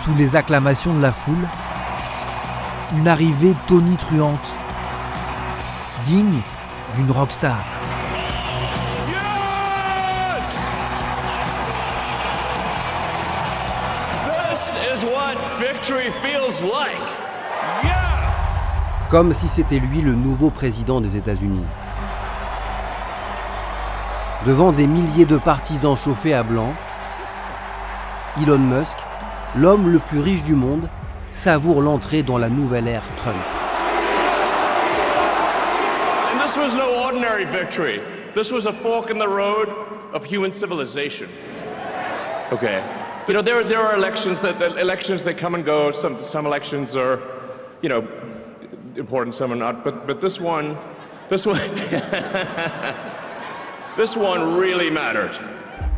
sous les acclamations de la foule, une arrivée tonitruante, digne d'une rockstar. Yes! This is what victory feels like. Yeah! Comme si c'était lui le nouveau président des États-Unis. Devant des milliers de partisans chauffés à blanc, Elon Musk, l'homme le plus riche du monde, savoure l'entrée dans la nouvelle ère Trump. And this was no ordinary victory. This was a fork in the road of human civilization. Okay. You know, there are elections that come and go. Some elections are, you know, important, some are not. But this one this one really mattered.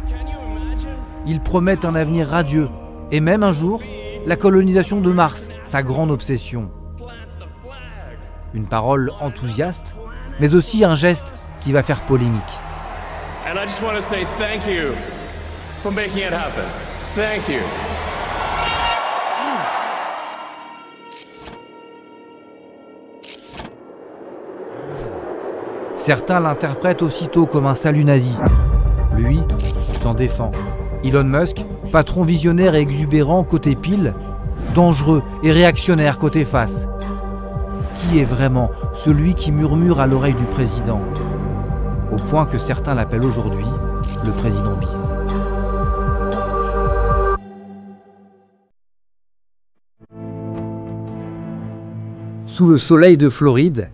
Can you imagine? Il promet un avenir radieux et même un jour, la colonisation de Mars, sa grande obsession. Une parole enthousiaste, mais aussi un geste qui va faire polémique. And I just want to say thank you for making it happen. Thank you. Certains l'interprètent aussitôt comme un salut nazi. Lui s'en défend. Elon Musk, patron visionnaire et exubérant côté pile, dangereux et réactionnaire côté face. Qui est vraiment celui qui murmure à l'oreille du président? Au point que certains l'appellent aujourd'hui le président bis. Sous le soleil de Floride,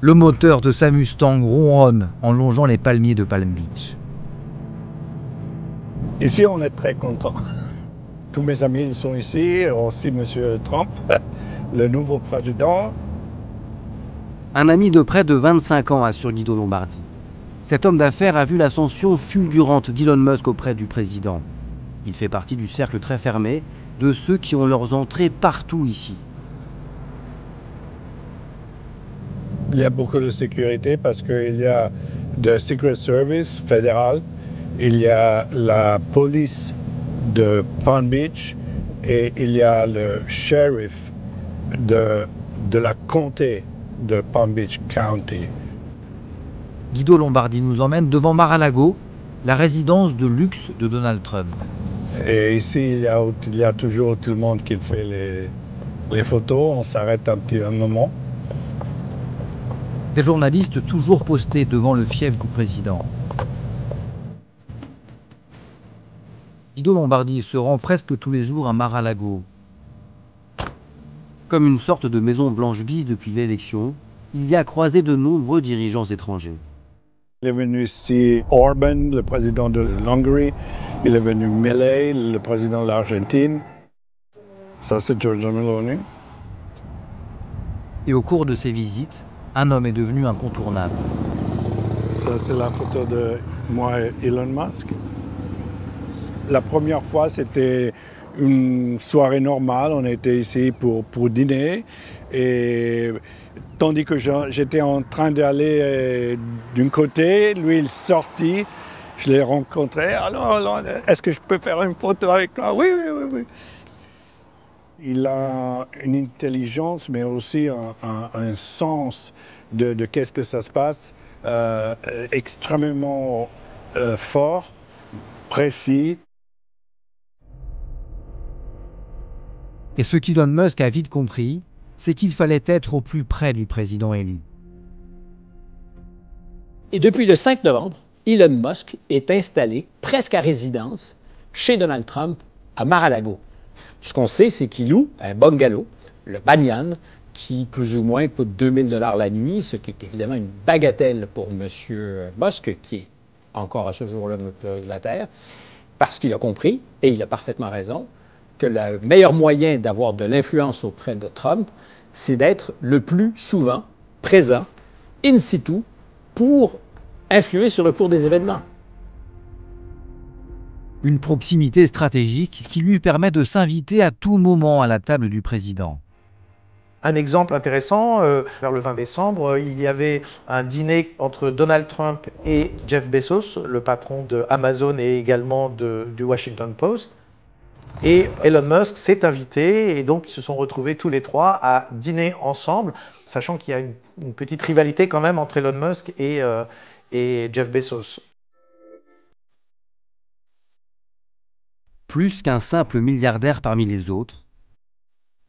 le moteur de sa Mustang ronronne en longeant les palmiers de Palm Beach. Ici, on est très content. Tous mes amis ils sont ici, aussi M. Trump, le nouveau président. Un ami de près de 25 ans assure Guido Lombardi. Cet homme d'affaires a vu l'ascension fulgurante d'Elon Musk auprès du président. Il fait partie du cercle très fermé de ceux qui ont leurs entrées partout ici. Il y a beaucoup de sécurité parce qu'il y a le Secret Service fédéral, il y a la police de Palm Beach et il y a le sheriff de la comté de Palm Beach County. Guido Lombardi nous emmène devant Mar-a-Lago, la résidence de luxe de Donald Trump. Et ici, il y a toujours tout le monde qui fait les photos. On s'arrête un moment. Des journalistes toujours postés devant le fief du président. Guido Lombardi se rend presque tous les jours à Mar-a-Lago. Comme une sorte de maison blanche bis depuis l'élection, il y a croisé de nombreux dirigeants étrangers. Il est venu ici Orban, le président de l'Hongrie. Il est venu Milei, le président de l'Argentine. Ça, c'est Giorgia Meloni. Et au cours de ces visites, un homme est devenu incontournable. Ça, c'est la photo de moi et Elon Musk. La première fois, c'était une soirée normale. On était ici pour dîner. Et tandis que j'étais en train d'aller d'un côté, lui, il sortit. Je l'ai rencontré. Alors, est-ce que je peux faire une photo avec toi? Oui, oui, oui, oui. Il a une intelligence, mais aussi un sens de qu'est-ce que ça se passe, extrêmement fort, précis. Et ce qu'Elon Musk a vite compris, c'est qu'il fallait être au plus près du président élu. Et depuis le 5 novembre, Elon Musk est installé presque à résidence chez Donald Trump à Mar-a-Lago. Ce qu'on sait, c'est qu'il loue un bungalow, le Banyan, qui plus ou moins coûte 2000 $ la nuit, ce qui est évidemment une bagatelle pour M. Musk, qui est encore à ce jour-là de la Terre, parce qu'il a compris, et il a parfaitement raison, que le meilleur moyen d'avoir de l'influence auprès de Trump, c'est d'être le plus souvent présent, in situ, pour influer sur le cours des événements. Une proximité stratégique qui lui permet de s'inviter à tout moment à la table du président. Un exemple intéressant, vers le 20 décembre, il y avait un dîner entre Donald Trump et Jeff Bezos, le patron de Amazon et également du Washington Post. Et Elon Musk s'est invité et donc ils se sont retrouvés tous les trois à dîner ensemble, sachant qu'il y a une petite rivalité quand même entre Elon Musk et Jeff Bezos. Plus qu'un simple milliardaire parmi les autres,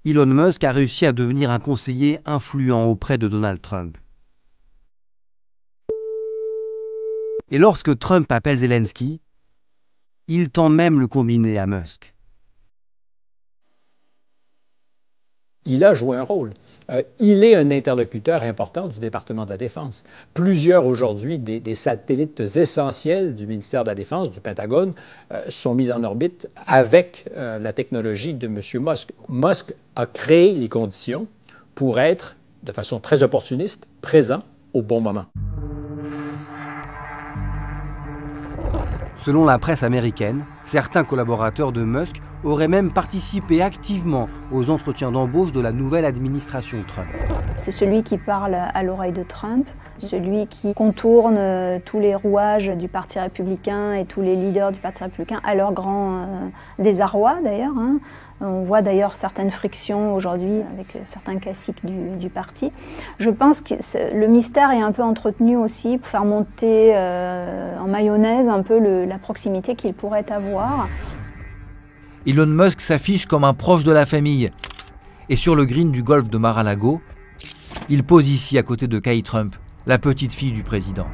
Elon Musk a réussi à devenir un conseiller influent auprès de Donald Trump. Et lorsque Trump appelle Zelensky, il tend même le combiné à Musk. Il a joué un rôle. Il est un interlocuteur important du département de la Défense. Plusieurs aujourd'hui des satellites essentiels du ministère de la Défense, du Pentagone, sont mis en orbite avec la technologie de M. Musk. Musk a créé les conditions pour être, de façon très opportuniste, présent au bon moment. Selon la presse américaine, certains collaborateurs de Musk auraient même participé activement aux entretiens d'embauche de la nouvelle administration Trump. C'est celui qui parle à l'oreille de Trump, celui qui contourne tous les rouages du Parti républicain et tous les leaders du Parti républicain à leur grand désarroi d'ailleurs. On voit d'ailleurs certaines frictions aujourd'hui avec certains classiques du parti. Je pense que le mystère est un peu entretenu aussi pour faire monter en mayonnaise un peu la proximité qu'il pourrait avoir. Elon Musk s'affiche comme un proche de la famille. Et sur le green du golfe de Mar-a-Lago, il pose ici à côté de Kay Trump, la petite fille du président.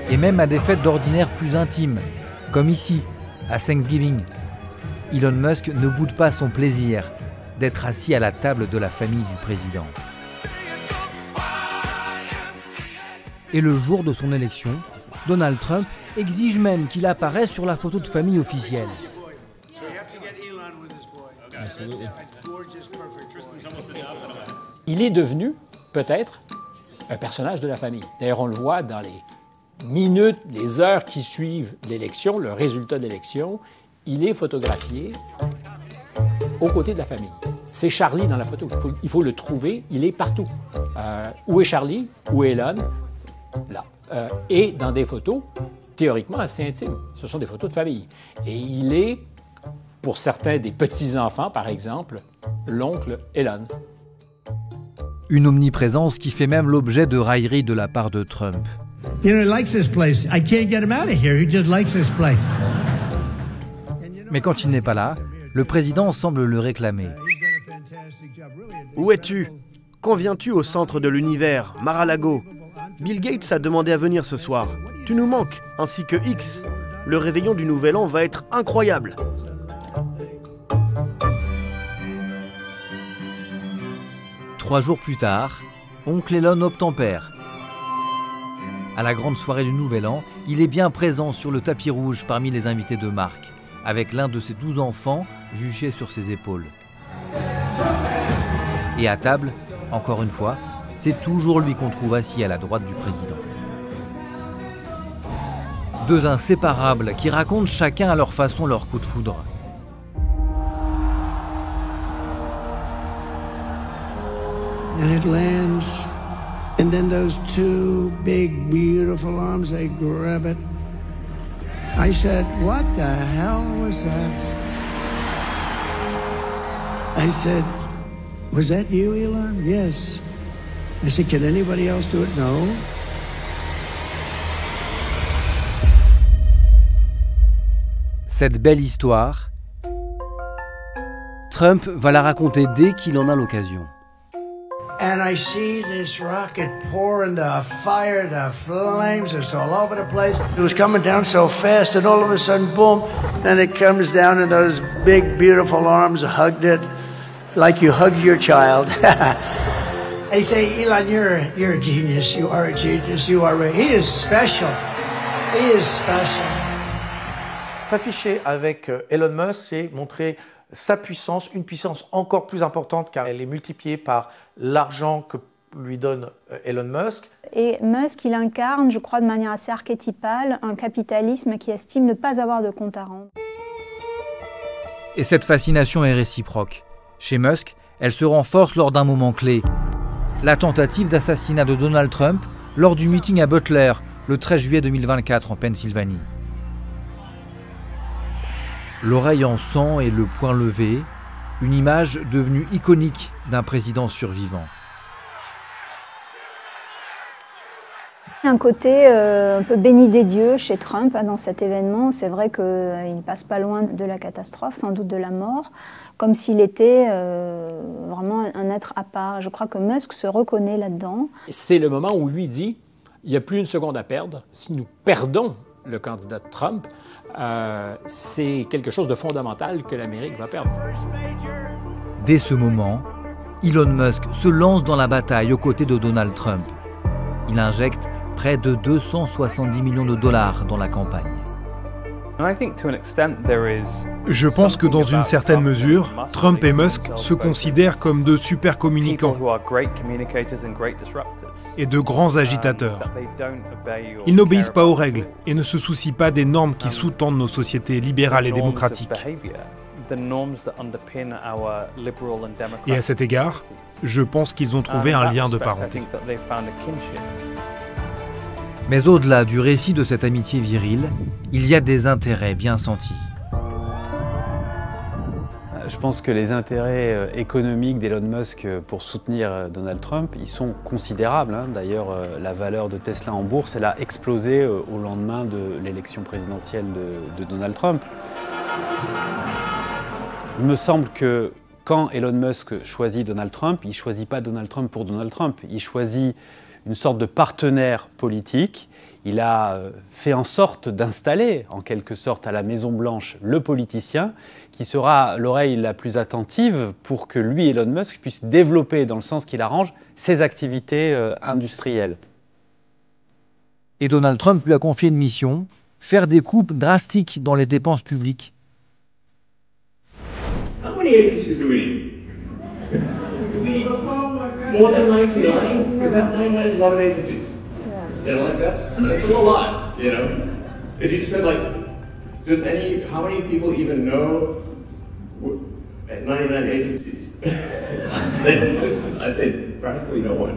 Et même à des fêtes d'ordinaire plus intimes, comme ici, à Thanksgiving, Elon Musk ne boude pas son plaisir d'être assis à la table de la famille du président. Et le jour de son élection, Donald Trump exige même qu'il apparaisse sur la photo de famille officielle. Il est devenu, peut-être, un personnage de la famille. D'ailleurs, on le voit dans les minutes, les heures qui suivent l'élection, le résultat de l'élection, il est photographié aux côtés de la famille. C'est Charlie dans la photo. Il faut le trouver, il est partout. Où est Charlie? Où est Elon? Là. Et dans des photos théoriquement assez intimes. Ce sont des photos de famille. Et il est, pour certains des petits-enfants, par exemple, l'oncle Elon. Une omniprésence qui fait même l'objet de railleries de la part de Trump. You know, he likes this place. I can't get him out of here. He just likes this place. Mais quand il n'est pas là, le président semble le réclamer. Où es-tu? Quand viens-tu au centre de l'univers, Mar-a-Lago? Bill Gates a demandé à venir ce soir. Tu nous manques, ainsi que X. Le réveillon du Nouvel An va être incroyable. Trois jours plus tard, oncle Elon obtempère. À la grande soirée du Nouvel An, il est bien présent sur le tapis rouge parmi les invités de marque, avec l'un de ses 12 enfants juchés sur ses épaules. Et à table, encore une fois, c'est toujours lui qu'on trouve assis à la droite du président. Deux inséparables qui racontent chacun à leur façon leur coup de foudre. And it lands, and then those two big, beautiful arms, they grab it. I said, what the hell was that? I said, was that you, Elon? Yes. I said, can anybody else do it? No. Cette belle histoire, Trump va la raconter dès qu'il en a l'occasion. And I see this rocket pouring the fire, the flames, it's all over the place. It was coming down so fast, and all of a sudden, boom, and it comes down, and those big, beautiful arms hugged it like you hugged your child. I say, Elon, you're a genius. You are a genius. You are. He is special. He is special. S'afficher avec Elon Musk, c'est montrer sa puissance, une puissance encore plus importante car elle est multipliée par l'argent que lui donne Elon Musk. Et Musk, il incarne, je crois de manière assez archétypale, un capitalisme qui estime ne pas avoir de compte à rendre. Et cette fascination est réciproque. Chez Musk, elle se renforce lors d'un moment clé. La tentative d'assassinat de Donald Trump lors du meeting à Butler, le 13 juillet 2024 en Pennsylvanie. L'oreille en sang et le poing levé, une image devenue iconique d'un président survivant. Un côté un peu béni des dieux chez Trump dans cet événement. C'est vrai qu'il ne passe pas loin de la catastrophe, sans doute de la mort, comme s'il était vraiment un être à part. Je crois que Musk se reconnaît là-dedans. C'est le moment où lui dit « il n'y a plus une seconde à perdre. Si nous perdons le candidat de Trump, c'est quelque chose de fondamental que l'Amérique va perdre. » Dès ce moment, Elon Musk se lance dans la bataille aux côtés de Donald Trump. Il injecte près de 270 millions de dollars dans la campagne. Je pense que dans une certaine mesure, Trump et Musk se considèrent comme de super communicants et de grands agitateurs. Ils n'obéissent pas aux règles et ne se soucient pas des normes qui sous-tendent nos sociétés libérales et démocratiques. Et à cet égard, je pense qu'ils ont trouvé un lien de parenté. Mais au-delà du récit de cette amitié virile, il y a des intérêts bien sentis. Je pense que les intérêts économiques d'Elon Musk pour soutenir Donald Trump, ils sont considérables. D'ailleurs, la valeur de Tesla en bourse, elle a explosé au lendemain de l'élection présidentielle de Donald Trump. Il me semble que quand Elon Musk choisit Donald Trump, il ne choisit pas Donald Trump pour Donald Trump. Il choisit une sorte de partenaire politique. Il a fait en sorte d'installer, en quelque sorte, à la Maison-Blanche, le politicien qui sera l'oreille la plus attentive pour que lui, Elon Musk, puisse développer, dans le sens qu'il arrange, ses activités industrielles. Et Donald Trump lui a confié une mission, faire des coupes drastiques dans les dépenses publiques. How many agencies do we need? Do we need more than 99? Because that's 99 is a lot of agencies. You know, like that's still a lot. You know, if you said like, how many people even know 99 agencies? I said practically no one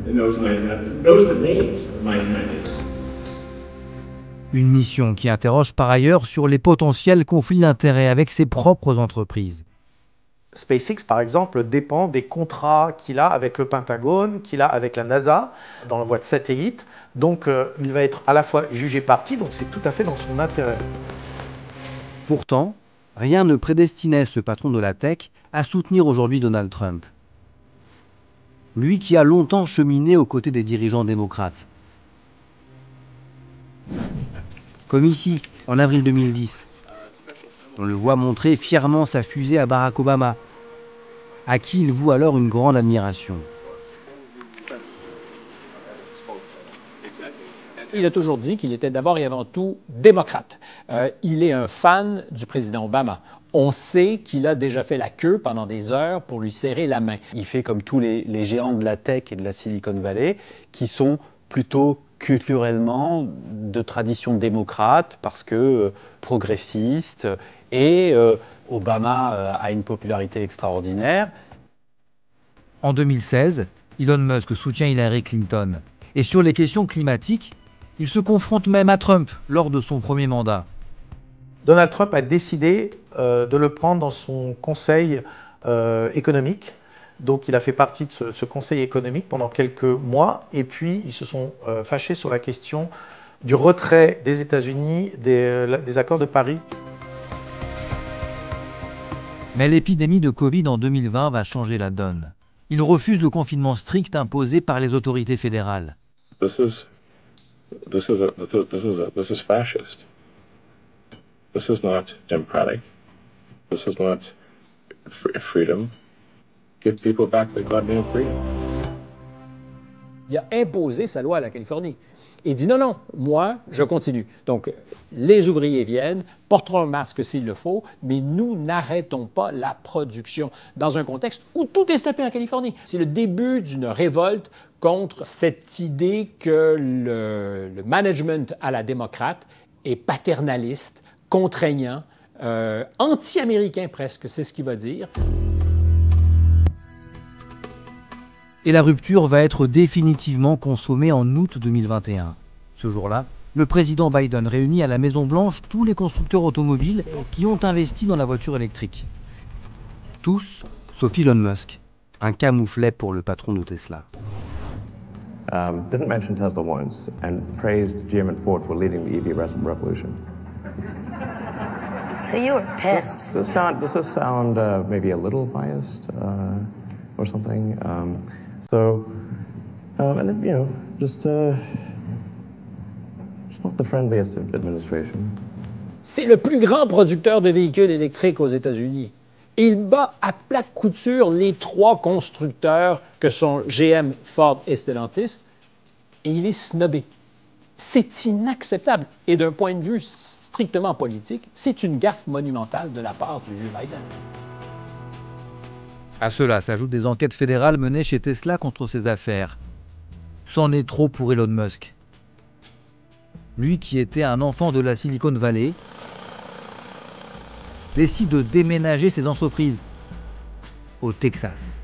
knows 99. Knows the names of 99 agencies. Une mission qui interroge par ailleurs sur les potentiels conflits d'intérêts avec ses propres entreprises. SpaceX, par exemple, dépend des contrats qu'il a avec le Pentagone, qu'il a avec la NASA, dans l'envoi de satellites. Donc, il va être à la fois jugé parti, donc c'est tout à fait dans son intérêt. Pourtant, rien ne prédestinait ce patron de la tech à soutenir aujourd'hui Donald Trump. Lui qui a longtemps cheminé aux côtés des dirigeants démocrates. Comme ici, en avril 2010. On le voit montrer fièrement sa fusée à Barack Obama, à qui il voue alors une grande admiration. Il a toujours dit qu'il était d'abord et avant tout démocrate. Il est un fan du président Obama. On sait qu'il a déjà fait la queue pendant des heures pour lui serrer la main. Il fait comme tous les géants de la tech et de la Silicon Valley, qui sont plutôt culturellement de tradition démocrate, parce que progressiste, et Obama a une popularité extraordinaire. En 2016, Elon Musk soutient Hillary Clinton. Et sur les questions climatiques, il se confronte même à Trump lors de son premier mandat. Donald Trump a décidé de le prendre dans son conseil économique. Donc il a fait partie de ce conseil économique pendant quelques mois. Et puis ils se sont fâchés sur la question du retrait des États-Unis des accords de Paris. Mais l'épidémie de Covid en 2020 va changer la donne. Il refuse le confinement strict imposé par les autorités fédérales. This is fascist. This is not democratic. This is not freedom. Give people back their goddamn freedom. Il a imposé sa loi à la Californie. Il dit non, non, moi, je continue. Donc, les ouvriers viennent, porteront un masque s'il le faut, mais nous n'arrêtons pas la production dans un contexte où tout est stoppé en Californie. C'est le début d'une révolte contre cette idée que le management à la démocrate est paternaliste, contraignant, anti-américain presque, c'est ce qu'il va dire. Et la rupture va être définitivement consommée en août 2021. Ce jour-là, le président Biden réunit à la Maison-Blanche tous les constructeurs automobiles qui ont investi dans la voiture électrique. Tous, sauf Elon Musk, un camouflet pour le patron de Tesla. Didn't mention Tesla once and praised GM and Ford for leading the EV revolution. So you were pissed. Does this sound maybe a little biased or something? And then, just not the friendliest administration. C'est le plus grand producteur de véhicules électriques aux États-Unis. Il bat à plate couture les 3 constructeurs que sont GM, Ford et Stellantis, et il est snobé. C'est inacceptable. Et d'un point de vue strictement politique, c'est une gaffe monumentale de la part du vieux Biden. À cela s'ajoutent des enquêtes fédérales menées chez Tesla contre ses affaires. C'en est trop pour Elon Musk. Lui qui était un enfant de la Silicon Valley, décide de déménager ses entreprises au Texas.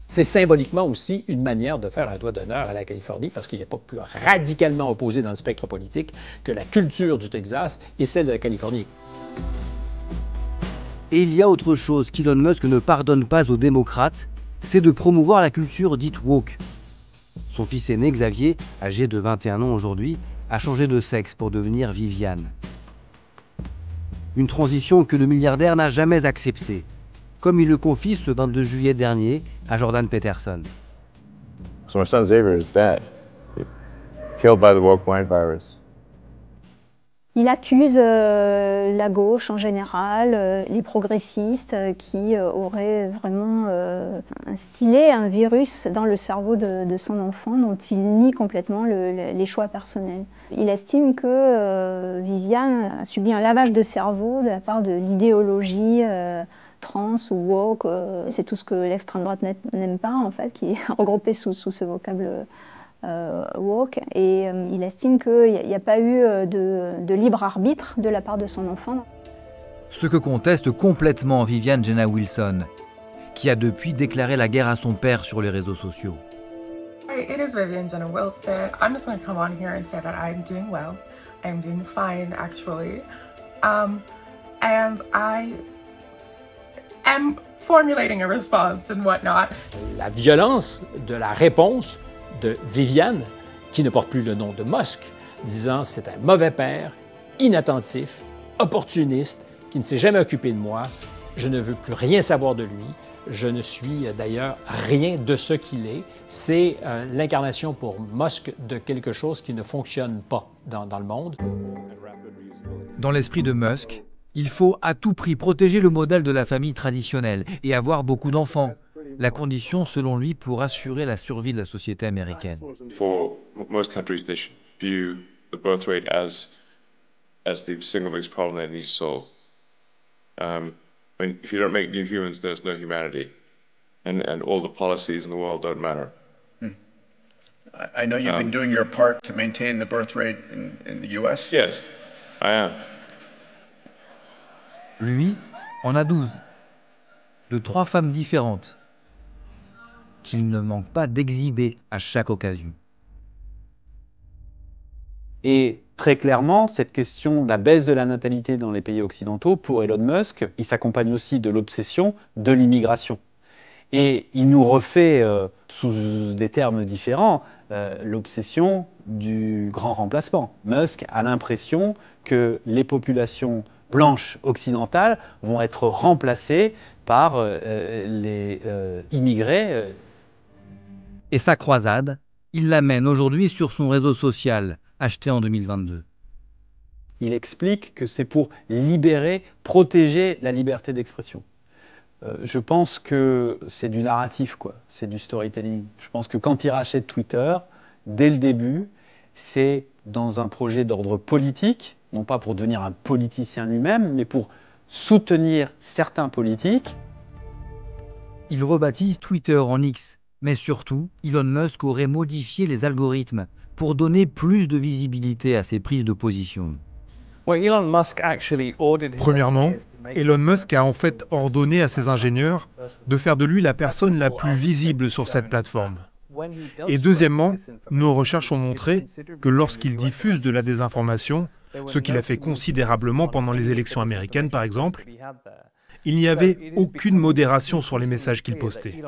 C'est symboliquement aussi une manière de faire un doigt d'honneur à la Californie parce qu'il n'y a pas plus radicalement opposé dans le spectre politique que la culture du Texas et celle de la Californie. Et il y a autre chose qu'Elon Musk ne pardonne pas aux démocrates, c'est de promouvoir la culture dite woke. Son fils aîné Xavier, âgé de 21 ans aujourd'hui, a changé de sexe pour devenir Viviane. Une transition que le milliardaire n'a jamais acceptée, comme il le confie ce 22 juillet dernier à Jordan Peterson. So my son Xavier is dead. Killed by the woke mind virus. Il accuse la gauche en général, les progressistes qui auraient vraiment instillé un virus dans le cerveau de son enfant dont il nie complètement les choix personnels. Il estime que Viviane a subi un lavage de cerveau de la part de l'idéologie trans ou woke. C'est tout ce que l'extrême droite n'aime pas en fait, qui est regroupé sous ce vocable woke, et il estime qu'il n'y a pas eu de libre arbitre de la part de son enfant. Ce que conteste complètement Viviane Jenna Wilson, qui a depuis déclaré la guerre à son père sur les réseaux sociaux. Hey, it is Viviane Jenna Wilson. I'm just going to come on here and say that I'm doing well. I'm doing fine, actually. And I am formulating a response and whatnot. La violence de la réponse de Viviane, qui ne porte plus le nom de Musk, disant c'est un mauvais père, inattentif, opportuniste, qui ne s'est jamais occupé de moi, je ne veux plus rien savoir de lui, je ne suis d'ailleurs rien de ce qu'il est. C'est l'incarnation pour Musk de quelque chose qui ne fonctionne pas dans le monde. Dans l'esprit de Musk, il faut à tout prix protéger le modèle de la famille traditionnelle et avoir beaucoup d'enfants. La condition, selon lui, pour assurer la survie de la société américaine. For most countries, they should view the birth rate as the single biggest problem they need to solve. If you don't make new humans, there's no humanity, and all the policies in the world don't matter. I know you've been doing your part to maintain the birth rate in the U.S. Yes, I am. Lui en a 12, de 3 femmes différentes, qu'il ne manque pas d'exhiber à chaque occasion. Et très clairement, cette question de la baisse de la natalité dans les pays occidentaux, pour Elon Musk, il s'accompagne aussi de l'obsession de l'immigration. Et il nous refait, sous des termes différents, l'obsession du grand remplacement. Musk a l'impression que les populations blanches occidentales vont être remplacées par les immigrés. Et sa croisade, il la mène aujourd'hui sur son réseau social, acheté en 2022. Il explique que c'est pour libérer, protéger la liberté d'expression. Je pense que c'est du narratif, quoi. C'est du storytelling. Je pense que quand il rachète Twitter, dès le début, c'est dans un projet d'ordre politique, non pas pour devenir un politicien lui-même, mais pour soutenir certains politiques. Il rebaptise Twitter en X, mais surtout, Elon Musk aurait modifié les algorithmes pour donner plus de visibilité à ses prises de position. Premièrement, Elon Musk a en fait ordonné à ses ingénieurs de faire de lui la personne la plus visible sur cette plateforme. Et deuxièmement, nos recherches ont montré que lorsqu'il diffuse de la désinformation, ce qu'il a fait considérablement pendant les élections américaines par exemple, il n'y avait aucune modération sur les messages qu'il postait.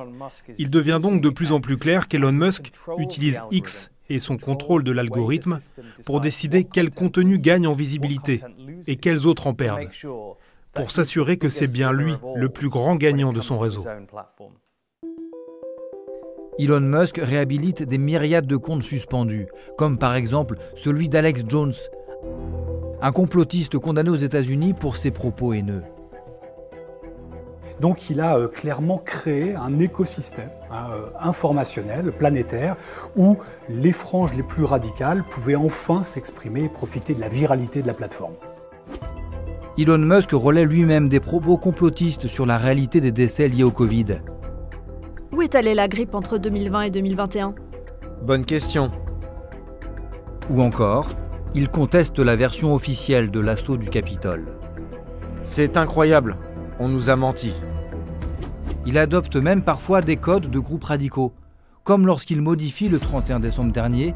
Il devient donc de plus en plus clair qu'Elon Musk utilise X et son contrôle de l'algorithme pour décider quel contenu gagne en visibilité et quels autres en perdent, pour s'assurer que c'est bien lui le plus grand gagnant de son réseau. Elon Musk réhabilite des myriades de comptes suspendus, comme par exemple celui d'Alex Jones, un complotiste condamné aux États-Unis pour ses propos haineux. Donc il a clairement créé un écosystème informationnel, planétaire, où les franges les plus radicales pouvaient enfin s'exprimer et profiter de la viralité de la plateforme. Elon Musk relaie lui-même des propos complotistes sur la réalité des décès liés au Covid. Où est allée la grippe entre 2020 et 2021 ? Bonne question. Ou encore, il conteste la version officielle de l'assaut du Capitole. C'est incroyable, on nous a menti. Il adopte même parfois des codes de groupes radicaux, comme lorsqu'il modifie le 31 décembre dernier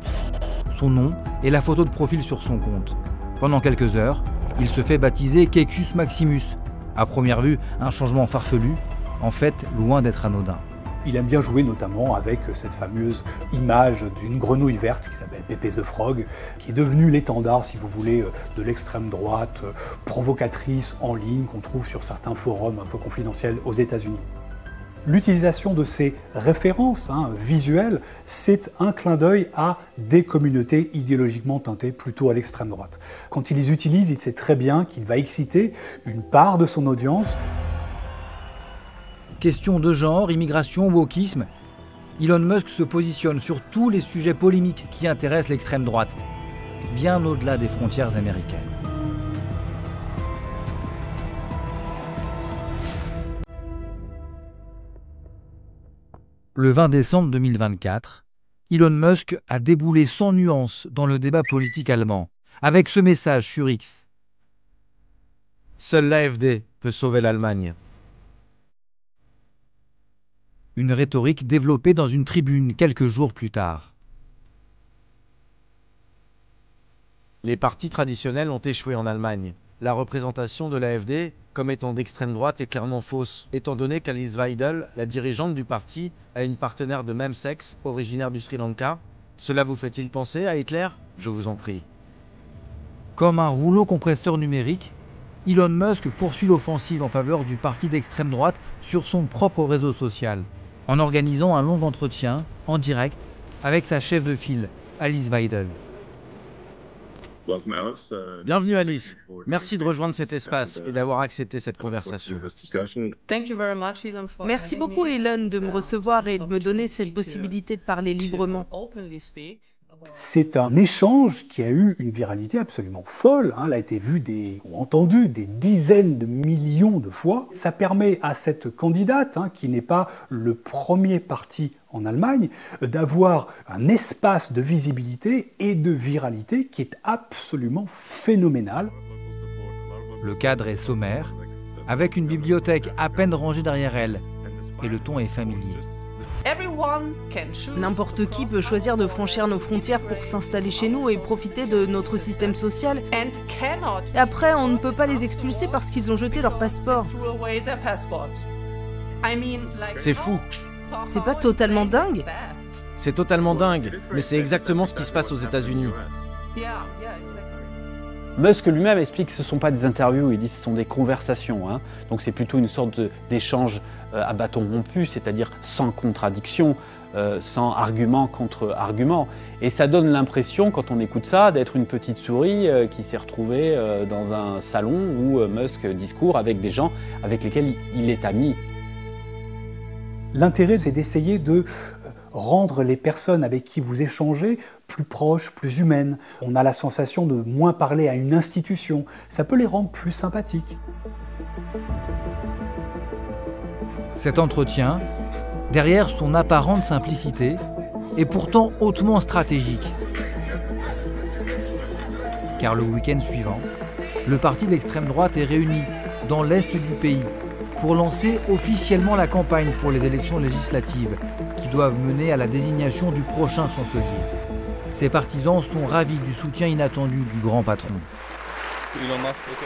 son nom et la photo de profil sur son compte. Pendant quelques heures, il se fait baptiser Caecus Maximus. À première vue, un changement farfelu, en fait loin d'être anodin. Il aime bien jouer notamment avec cette fameuse image d'une grenouille verte qui s'appelle Pepe the Frog, qui est devenue l'étendard, si vous voulez, de l'extrême droite, provocatrice en ligne, qu'on trouve sur certains forums un peu confidentiels aux États-Unis. L'utilisation de ces références visuelles, c'est un clin d'œil à des communautés idéologiquement teintées plutôt à l'extrême droite. Quand il les utilise, il sait très bien qu'il va exciter une part de son audience. Question de genre, immigration, wokisme, Elon Musk se positionne sur tous les sujets polémiques qui intéressent l'extrême droite, bien au-delà des frontières américaines. Le 20 décembre 2024, Elon Musk a déboulé sans nuance dans le débat politique allemand, avec ce message sur X. Seule l'AfD peut sauver l'Allemagne. Une rhétorique développée dans une tribune quelques jours plus tard. Les partis traditionnels ont échoué en Allemagne. La représentation de l'AfD comme étant d'extrême droite est clairement fausse, étant donné qu'Alice Weidel, la dirigeante du parti, a une partenaire de même sexe, originaire du Sri Lanka. Cela vous fait-il penser à Hitler? Je vous en prie. Comme un rouleau compresseur numérique, Elon Musk poursuit l'offensive en faveur du parti d'extrême droite sur son propre réseau social, en organisant un long entretien, en direct, avec sa chef de file, Alice Weidel. Bienvenue Alice, merci de rejoindre cet espace et d'avoir accepté cette conversation. Merci beaucoup Elon de me recevoir et de me donner cette possibilité de parler librement. C'est un échange qui a eu une viralité absolument folle. Elle a été vue ou entendue des dizaines de millions de fois. Ça permet à cette candidate, qui n'est pas le premier parti en Allemagne, d'avoir un espace de visibilité et de viralité qui est absolument phénoménal. Le cadre est sommaire, avec une bibliothèque à peine rangée derrière elle, et le ton est familier. N'importe qui peut choisir de franchir nos frontières pour s'installer chez nous et profiter de notre système social. Et après, on ne peut pas les expulser parce qu'ils ont jeté leur passeport. C'est fou. C'est pas totalement dingue? C'est totalement dingue, mais c'est exactement ce qui se passe aux États-Unis. Musk lui-même explique que ce ne sont pas des interviews, il dit que ce sont des conversations. Donc c'est plutôt une sorte d'échange à bâton rompu, c'est-à-dire sans contradiction, sans argument contre argument. Et ça donne l'impression, quand on écoute ça, d'être une petite souris qui s'est retrouvée dans un salon où Musk discourt avec des gens avec lesquels il est ami. L'intérêt, c'est d'essayer de rendre les personnes avec qui vous échangez plus proches, plus humaines. On a la sensation de moins parler à une institution. Ça peut les rendre plus sympathiques. Cet entretien, derrière son apparente simplicité, est pourtant hautement stratégique. Car le week-end suivant, le parti d'extrême droite est réuni dans l'est du pays pour lancer officiellement la campagne pour les élections législatives qui doivent mener à la désignation du prochain chancelier. Ses partisans sont ravis du soutien inattendu du grand patron.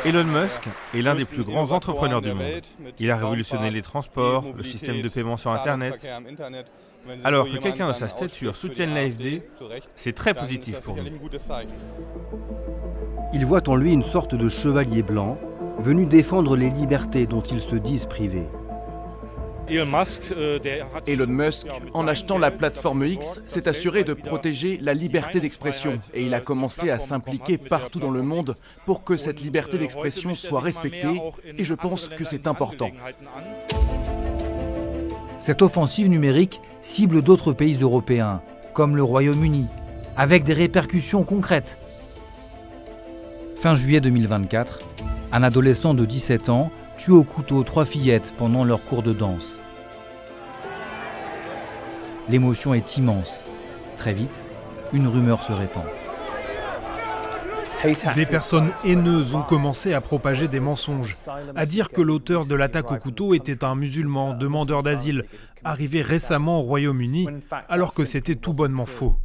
Elon Musk est l'un des plus grands entrepreneurs du monde. Il a révolutionné les transports, le système de paiement sur Internet. Alors que quelqu'un de sa stature soutienne l'AfD, c'est très positif pour nous. Ils voient en lui une sorte de chevalier blanc, venu défendre les libertés dont ils se disent privés. Elon Musk, en achetant la plateforme X, s'est assuré de protéger la liberté d'expression et il a commencé à s'impliquer partout dans le monde pour que cette liberté d'expression soit respectée et je pense que c'est important. Cette offensive numérique cible d'autres pays européens, comme le Royaume-Uni, avec des répercussions concrètes. Fin juillet 2024, un adolescent de 17 ans tue au couteau 3 fillettes pendant leur cours de danse. L'émotion est immense. Très vite, une rumeur se répand. Des personnes haineuses ont commencé à propager des mensonges, à dire que l'auteur de l'attaque au couteau était un musulman, demandeur d'asile, arrivé récemment au Royaume-Uni, alors que c'était tout bonnement faux.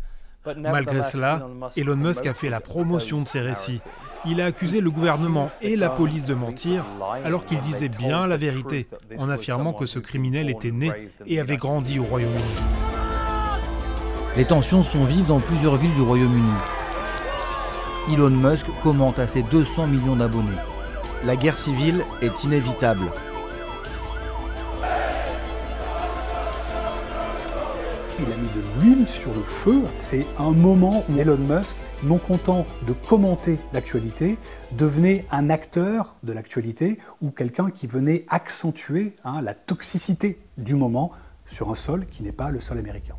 Malgré cela, Elon Musk a fait la promotion de ces récits. Il a accusé le gouvernement et la police de mentir, alors qu'il disait bien la vérité, en affirmant que ce criminel était né et avait grandi au Royaume-Uni. Les tensions sont vives dans plusieurs villes du Royaume-Uni. Elon Musk commente à ses 200 millions d'abonnés. La guerre civile est inévitable. Il a mis de l'huile sur le feu. C'est un moment où Elon Musk, non content de commenter l'actualité, devenait un acteur de l'actualité ou quelqu'un qui venait accentuer la toxicité du moment sur un sol qui n'est pas le sol américain.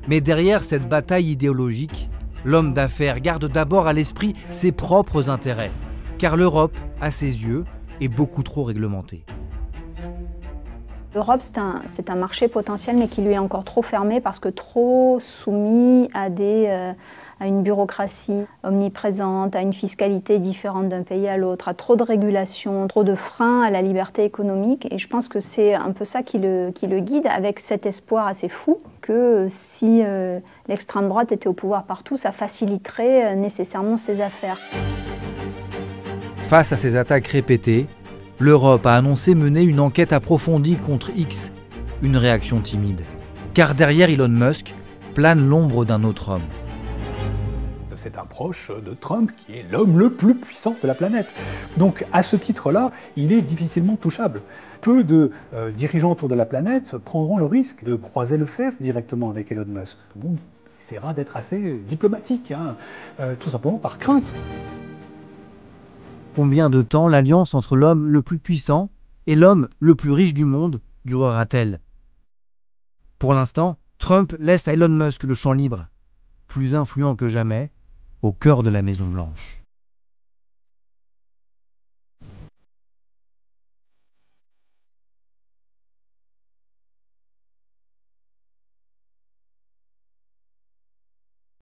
Mais derrière cette bataille idéologique, l'homme d'affaires garde d'abord à l'esprit ses propres intérêts, car l'Europe, à ses yeux, est beaucoup trop réglementée. L'Europe, c'est un marché potentiel, mais qui lui est encore trop fermé parce que trop soumis à une bureaucratie omniprésente, à une fiscalité différente d'un pays à l'autre, à trop de régulations, trop de freins à la liberté économique. Et je pense que c'est un peu ça qui le guide, avec cet espoir assez fou que si l'extrême droite était au pouvoir partout, ça faciliterait nécessairement ses affaires. Face à ces attaques répétées, l'Europe a annoncé mener une enquête approfondie contre X, une réaction timide. Car derrière Elon Musk plane l'ombre d'un autre homme. C'est un proche de Trump qui est l'homme le plus puissant de la planète. Donc à ce titre-là, il est difficilement touchable. Peu de dirigeants autour de la planète prendront le risque de croiser le fer directement avec Elon Musk. Bon, il essaiera d'être assez diplomatique, tout simplement par crainte. Combien de temps l'alliance entre l'homme le plus puissant et l'homme le plus riche du monde durera-t-elle? Pour l'instant, Trump laisse à Elon Musk le champ libre, plus influent que jamais, au cœur de la Maison-Blanche.